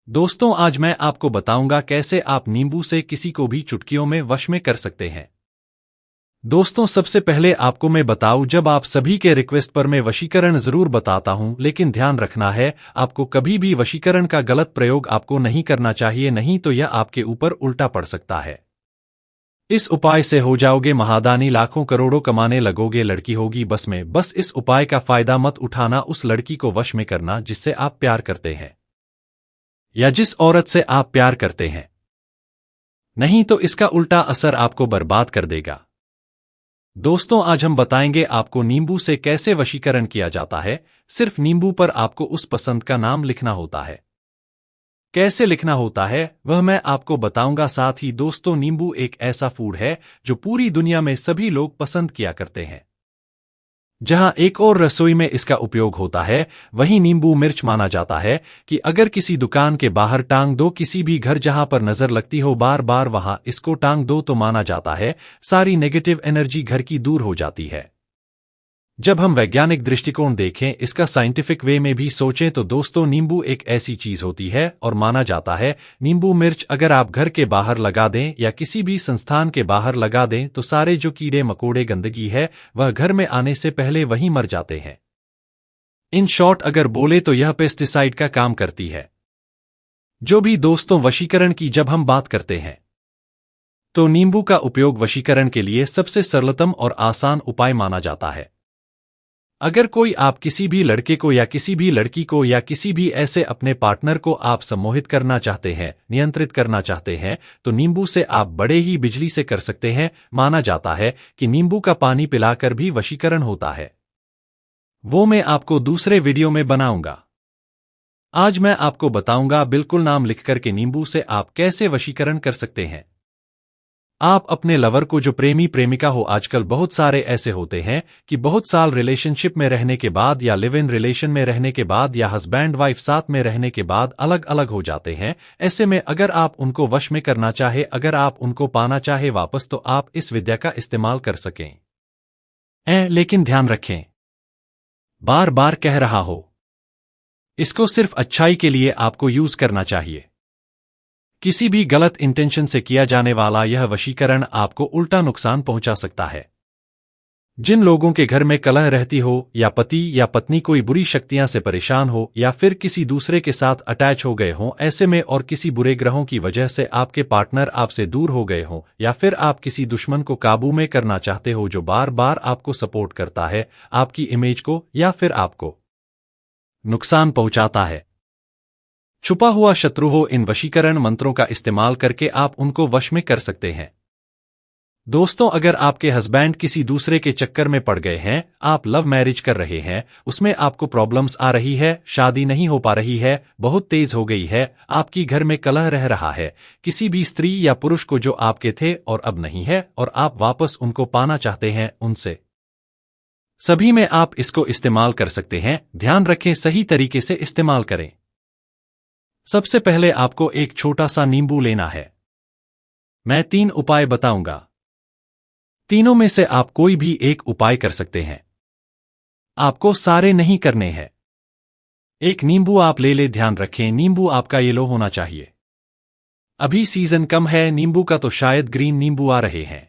दोस्तों, आज मैं आपको बताऊंगा कैसे आप नींबू से किसी को भी चुटकियों में वश में कर सकते हैं। दोस्तों, सबसे पहले आपको मैं बताऊं, जब आप सभी के रिक्वेस्ट पर मैं वशीकरण जरूर बताता हूं, लेकिन ध्यान रखना है, आपको कभी भी वशीकरण का गलत प्रयोग आपको नहीं करना चाहिए, नहीं तो यह आपके ऊपर उल्टा पड़ सकता है। इस उपाय से हो जाओगे महादानी, लाखों करोड़ों कमाने लगोगे, लड़की होगी बस में। बस इस उपाय का फायदा मत उठाना, उस लड़की को वश में करना जिससे आप प्यार करते हैं या जिस औरत से आप प्यार करते हैं, नहीं तो इसका उल्टा असर आपको बर्बाद कर देगा। दोस्तों, आज हम बताएंगे आपको नींबू से कैसे वशीकरण किया जाता है। सिर्फ नींबू पर आपको उस पसंद का नाम लिखना होता है। कैसे लिखना होता है वह मैं आपको बताऊंगा। साथ ही दोस्तों, नींबू एक ऐसा फूड है जो पूरी दुनिया में सभी लोग पसंद किया करते हैं। जहां एक और रसोई में इसका उपयोग होता है, वहीं नींबू मिर्च माना जाता है कि अगर किसी दुकान के बाहर टांग दो, किसी भी घर जहां पर नजर लगती हो बार बार वहां इसको टांग दो, तो माना जाता है सारी नेगेटिव एनर्जी घर की दूर हो जाती है। जब हम वैज्ञानिक दृष्टिकोण देखें, इसका साइंटिफिक वे में भी सोचें, तो दोस्तों नींबू एक ऐसी चीज होती है और माना जाता है नींबू मिर्च अगर आप घर के बाहर लगा दें या किसी भी संस्थान के बाहर लगा दें, तो सारे जो कीड़े मकोड़े गंदगी है वह घर में आने से पहले वहीं मर जाते हैं। इन शॉर्ट अगर बोले तो यह पेस्टिसाइड का काम करती है। जो भी दोस्तों, वशीकरण की जब हम बात करते हैं तो नींबू का उपयोग वशीकरण के लिए सबसे सरलतम और आसान उपाय माना जाता है। अगर कोई आप किसी भी लड़के को या किसी भी लड़की को या किसी भी ऐसे अपने पार्टनर को आप सम्मोहित करना चाहते हैं, नियंत्रित करना चाहते हैं, तो नींबू से आप बड़े ही बिजली से कर सकते हैं। माना जाता है कि नींबू का पानी पिलाकर भी वशीकरण होता है। वो मैं आपको दूसरे वीडियो में बनाऊंगा। आज मैं आपको बताऊंगा बिल्कुल नाम लिखकर के नींबू से आप कैसे वशीकरण कर सकते हैं। आप अपने लवर को, जो प्रेमी प्रेमिका हो, आजकल बहुत सारे ऐसे होते हैं कि बहुत साल रिलेशनशिप में रहने के बाद या लिव इन रिलेशन में रहने के बाद या हस्बैंड वाइफ साथ में रहने के बाद अलग अलग हो जाते हैं। ऐसे में अगर आप उनको वश में करना चाहे, अगर आप उनको पाना चाहे वापस, तो आप इस विद्या का इस्तेमाल कर सकें। लेकिन ध्यान रखें, बार बार कह रहा हो, इसको सिर्फ अच्छाई के लिए आपको यूज करना चाहिए। किसी भी गलत इंटेंशन से किया जाने वाला यह वशीकरण आपको उल्टा नुकसान पहुंचा सकता है। जिन लोगों के घर में कलह रहती हो, या पति या पत्नी कोई बुरी शक्तियां से परेशान हो, या फिर किसी दूसरे के साथ अटैच हो गए हों, ऐसे में और किसी बुरे ग्रहों की वजह से आपके पार्टनर आपसे दूर हो गए हों, या फिर आप किसी दुश्मन को काबू में करना चाहते हो जो बार बार आपको सपोर्ट करता है, आपकी इमेज को या फिर आपको नुकसान पहुंचाता है, छुपा हुआ शत्रु हो, इन वशीकरण मंत्रों का इस्तेमाल करके आप उनको वश में कर सकते हैं। दोस्तों, अगर आपके हस्बैंड किसी दूसरे के चक्कर में पड़ गए हैं, आप लव मैरिज कर रहे हैं, उसमें आपको प्रॉब्लम्स आ रही है, शादी नहीं हो पा रही है, बहुत तेज हो गई है, आपकी घर में कलह रह रहा है, किसी भी स्त्री या पुरुष को जो आपके थे और अब नहीं है, और आप वापस उनको पाना चाहते हैं, उनसे सभी में आप इसको इस्तेमाल कर सकते हैं। ध्यान रखें, सही तरीके से इस्तेमाल करें। सबसे पहले आपको एक छोटा सा नींबू लेना है। मैं 3 उपाय बताऊंगा, तीनों में से आप कोई भी एक उपाय कर सकते हैं, आपको सारे नहीं करने हैं। एक नींबू आप ले। ध्यान रखें, नींबू आपका येलो होना चाहिए। अभी सीजन कम है नींबू का, तो शायद ग्रीन नींबू आ रहे हैं,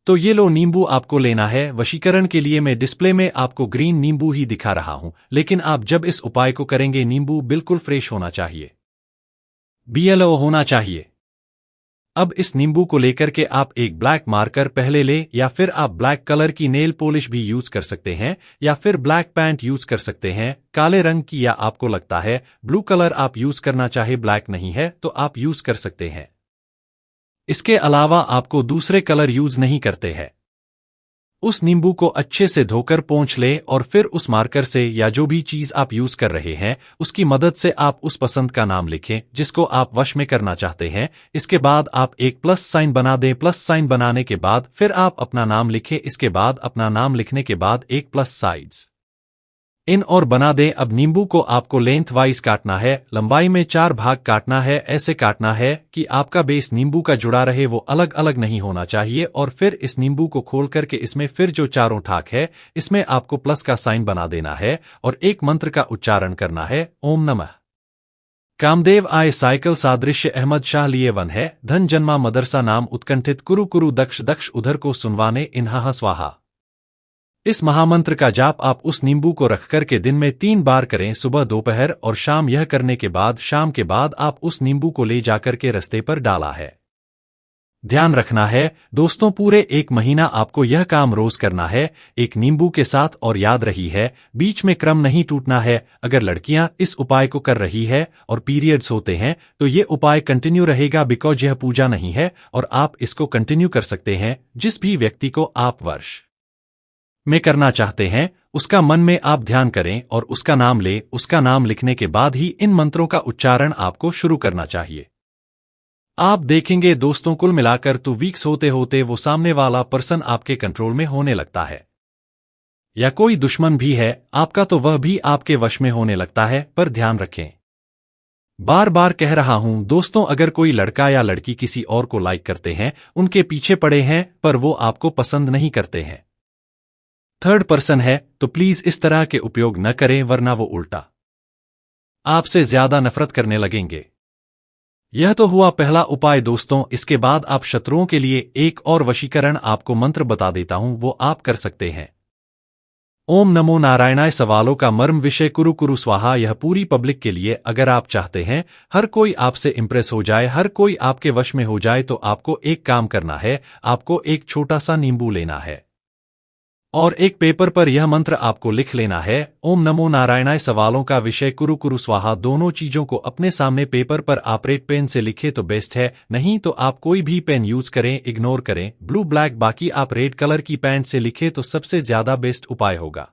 तो ये लो नींबू आपको लेना है। वशीकरण के लिए मैं डिस्प्ले में आपको ग्रीन नींबू ही दिखा रहा हूं, लेकिन आप जब इस उपाय को करेंगे, नींबू बिल्कुल फ्रेश होना चाहिए, बीएलओ होना चाहिए। अब इस नींबू को लेकर के आप एक ब्लैक मार्कर पहले ले, या फिर आप ब्लैक कलर की नेल पॉलिश भी यूज कर सकते हैं, या फिर ब्लैक पैंट यूज कर सकते हैं काले रंग की, या आपको लगता है ब्लू कलर आप यूज करना चाहे, ब्लैक नहीं है तो आप यूज कर सकते हैं। इसके अलावा आपको दूसरे कलर यूज नहीं करते हैं। उस नींबू को अच्छे से धोकर पोंछ ले, और फिर उस मार्कर से या जो भी चीज आप यूज कर रहे हैं उसकी मदद से आप उस पसंद का नाम लिखें जिसको आप वश में करना चाहते हैं। इसके बाद आप एक प्लस साइन बना दें। प्लस साइन बनाने के बाद फिर आप अपना नाम लिखें। इसके बाद अपना नाम लिखने के बाद एक प्लस साइड्स इन और बना दें। अब नींबू को आपको लेंथ वाइज काटना है, लंबाई में 4 भाग काटना है। ऐसे काटना है कि आपका बेस नींबू का जुड़ा रहे, वो अलग अलग नहीं होना चाहिए। और फिर इस नींबू को खोल करके इसमें फिर जो चारों ठाक है, इसमें आपको प्लस का साइन बना देना है और एक मंत्र का उच्चारण करना है, ओम नमः कामदेव आए साइकिल सादृश्य अहमद शाह लिए वन है, धन जन्मा मदरसा नाम उत्कंठित कुरु कुरु दक्ष दक्ष उधर को सुनवाने इन्हा स्वाहा। इस महामंत्र का जाप आप उस नींबू को रखकर के दिन में 3 बार करें, सुबह, दोपहर और शाम। यह करने के बाद शाम के बाद आप उस नींबू को ले जाकर के रास्ते पर डाला है। ध्यान रखना है दोस्तों, पूरे 1 महीना आपको यह काम रोज करना है, एक नींबू के साथ। और याद रही है, बीच में क्रम नहीं टूटना है। अगर लड़कियां इस उपाय को कर रही है और पीरियड्स होते हैं तो ये उपाय कंटिन्यू रहेगा, बिकॉज यह पूजा नहीं है और आप इसको कंटिन्यू कर सकते हैं। जिस भी व्यक्ति को आप वर्ष में करना चाहते हैं उसका मन में आप ध्यान करें और उसका नाम ले। उसका नाम लिखने के बाद ही इन मंत्रों का उच्चारण आपको शुरू करना चाहिए। आप देखेंगे दोस्तों, कुल मिलाकर 2 वीक्स होते होते वो सामने वाला पर्सन आपके कंट्रोल में होने लगता है, या कोई दुश्मन भी है आपका तो वह भी आपके वश में होने लगता है। पर ध्यान रखें, बार बार कह रहा हूं दोस्तों, अगर कोई लड़का या लड़की किसी और को लाइक करते हैं, उनके पीछे पड़े हैं, पर वो आपको पसंद नहीं करते हैं, थर्ड पर्सन है, तो प्लीज इस तरह के उपयोग न करें, वरना वो उल्टा आपसे ज्यादा नफरत करने लगेंगे। यह तो हुआ पहला उपाय दोस्तों। इसके बाद आप शत्रुओं के लिए एक और वशीकरण आपको मंत्र बता देता हूं, वो आप कर सकते हैं। ओम नमो नारायणाय। सवालों का मर्म विषय कुरु कुरु स्वाहा। यह पूरी पब्लिक के लिए, अगर आप चाहते हैं हर कोई आपसे इंप्रेस हो जाए, हर कोई आपके वश में हो जाए, तो आपको एक काम करना है। आपको एक छोटा सा नींबू लेना है और एक पेपर पर यह मंत्र आपको लिख लेना है, ओम नमो नारायणाय। सवालों का विषय कुरु कुरु स्वाहा। दोनों चीजों को अपने सामने पेपर पर आप रेड पेन से लिखे तो बेस्ट है, नहीं तो आप कोई भी पेन यूज करें, इग्नोर करें ब्लू ब्लैक, बाकी आप रेड कलर की पेन से लिखे तो सबसे ज्यादा बेस्ट उपाय होगा।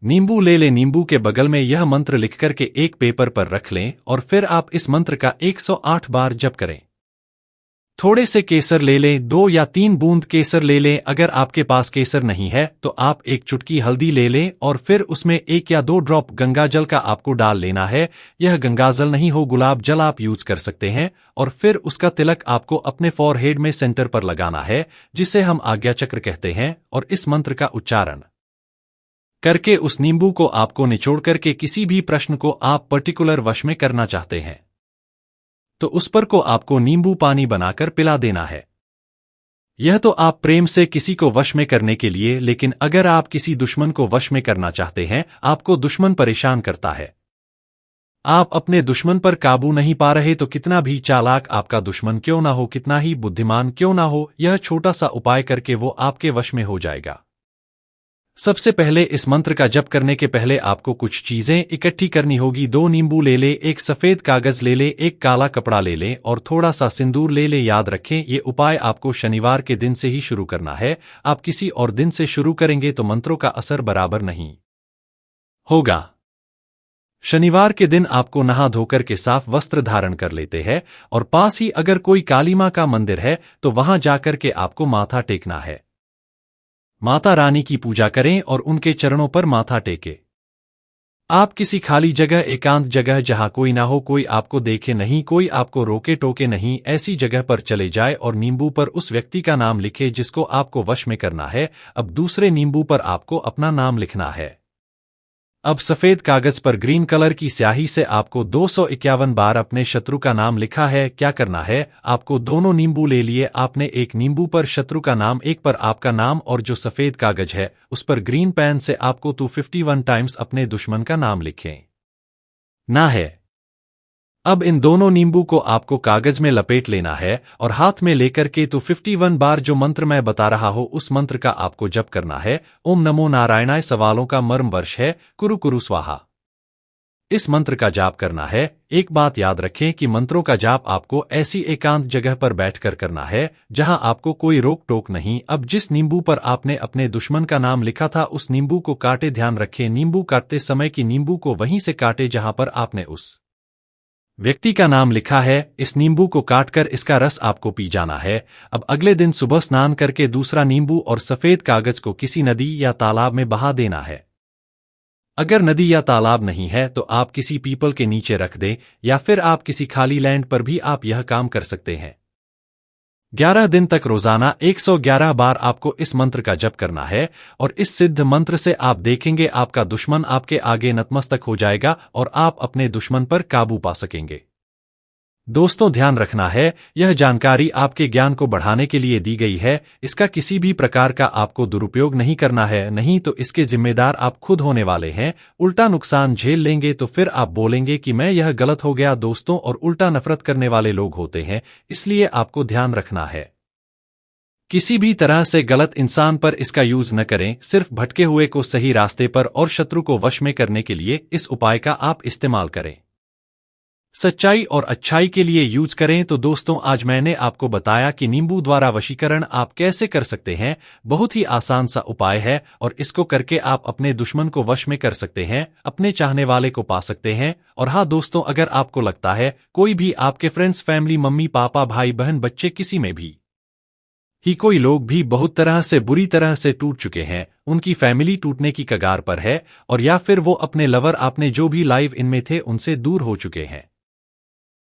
नींबू ले लें, नींबू के बगल में यह मंत्र लिख करके एक पेपर पर रख लें और फिर आप इस मंत्र का 108 बार जप करें। थोड़े से केसर ले लें, 2 या 3 बूंद केसर ले लें। अगर आपके पास केसर नहीं है तो आप एक चुटकी हल्दी ले लें और फिर उसमें 1 या 2 ड्रॉप गंगा जल का आपको डाल लेना है। यह गंगाजल नहीं हो, गुलाब जल आप यूज कर सकते हैं। और फिर उसका तिलक आपको अपने फॉरहेड में सेंटर पर लगाना है, जिसे हम आज्ञा चक्र कहते हैं। और इस मंत्र का उच्चारण करके उस नींबू को आपको निचोड़ करके किसी भी प्रश्न को आप पर्टिकुलर वश में करना चाहते हैं तो उस पर को आपको नींबू पानी बनाकर पिला देना है। यह तो आप प्रेम से किसी को वश में करने के लिए, लेकिन अगर आप किसी दुश्मन को वश में करना चाहते हैं, आपको दुश्मन परेशान करता है, आप अपने दुश्मन पर काबू नहीं पा रहे, तो कितना भी चालाक आपका दुश्मन क्यों ना हो, कितना ही बुद्धिमान क्यों ना हो, यह छोटा सा उपाय करके वो आपके वश में हो जाएगा। सबसे पहले इस मंत्र का जप करने के पहले आपको कुछ चीजें इकट्ठी करनी होगी। 2 नींबू ले ले, एक सफेद कागज ले ले, एक काला कपड़ा ले ले और थोड़ा सा सिंदूर ले ले। याद रखें, ये उपाय आपको शनिवार के दिन से ही शुरू करना है। आप किसी और दिन से शुरू करेंगे तो मंत्रों का असर बराबर नहीं होगा। शनिवार के दिन आपको नहा धोकर के साफ वस्त्र धारण कर लेते हैं और पास ही अगर कोई काली मां का मंदिर है तो वहां जाकर के आपको माथा टेकना है। माता रानी की पूजा करें और उनके चरणों पर माथा टेके। आप किसी खाली जगह, एकांत जगह जहां कोई ना हो, कोई आपको देखे नहीं, कोई आपको रोके टोके नहीं, ऐसी जगह पर चले जाए और नींबू पर उस व्यक्ति का नाम लिखे जिसको आपको वश में करना है। अब दूसरे नींबू पर आपको अपना नाम लिखना है। अब सफेद कागज पर ग्रीन कलर की स्याही से आपको 251 बार अपने शत्रु का नाम लिखा है। क्या करना है, आपको दोनों नींबू ले लिए, आपने एक नींबू पर शत्रु का नाम, एक पर आपका नाम, और जो सफेद कागज है उस पर ग्रीन पेन से आपको 251 टाइम्स अपने दुश्मन का नाम लिखें ना है। अब इन दोनों नींबू को आपको कागज में लपेट लेना है और हाथ में लेकर के 251 बार जो मंत्र मैं बता रहा हूं उस मंत्र का आपको जप करना है। ओम नमो नारायणाय। सवालों का मर्म वर्ष है कुरु कुरु स्वाहा। इस मंत्र का जाप करना है। एक बात याद रखें कि मंत्रों का जाप आपको ऐसी एकांत जगह पर बैठकर करना है जहां आपको कोई रोक टोक नहीं। अब जिस नींबू पर आपने अपने दुश्मन का नाम लिखा था उस नींबू को काटे। ध्यान रखें, नींबू काटते समय की नींबू को वहीं से काटे जहां पर आपने उस व्यक्ति का नाम लिखा है। इस नींबू को काटकर इसका रस आपको पी जाना है। अब अगले दिन सुबह स्नान करके दूसरा नींबू और सफेद कागज को किसी नदी या तालाब में बहा देना है। अगर नदी या तालाब नहीं है तो आप किसी पीपल के नीचे रख दें या फिर आप किसी खाली लैंड पर भी आप यह काम कर सकते हैं। 11 दिन तक रोजाना 111 बार आपको इस मंत्र का जप करना है और इस सिद्ध मंत्र से आप देखेंगे आपका दुश्मन आपके आगे नतमस्तक हो जाएगा और आप अपने दुश्मन पर काबू पा सकेंगे। दोस्तों ध्यान रखना है, यह जानकारी आपके ज्ञान को बढ़ाने के लिए दी गई है, इसका किसी भी प्रकार का आपको दुरुपयोग नहीं करना है, नहीं तो इसके जिम्मेदार आप खुद होने वाले हैं। उल्टा नुकसान झेल लेंगे तो फिर आप बोलेंगे कि मैं यह गलत हो गया दोस्तों, और उल्टा नफरत करने वाले लोग होते हैं, इसलिए आपको ध्यान रखना है। किसी भी तरह से गलत इंसान पर इसका यूज न करें, सिर्फ भटके हुए को सही रास्ते पर और शत्रु को वश में करने के लिए इस उपाय का आप इस्तेमाल करें। सच्चाई और अच्छाई के लिए यूज करें। तो दोस्तों आज मैंने आपको बताया कि नींबू द्वारा वशीकरण आप कैसे कर सकते हैं। बहुत ही आसान सा उपाय है और इसको करके आप अपने दुश्मन को वश में कर सकते हैं, अपने चाहने वाले को पा सकते हैं। और हाँ दोस्तों, अगर आपको लगता है कोई भी आपके फ्रेंड्स, फैमिली, मम्मी पापा, भाई बहन, बच्चे, किसी में भी ही कोई लोग भी बहुत तरह से बुरी तरह से टूट चुके हैं, उनकी फैमिली टूटने की कगार पर है, और या फिर वो अपने लवर आपने जो भी लाइव इनमें थे उनसे दूर हो चुके हैं,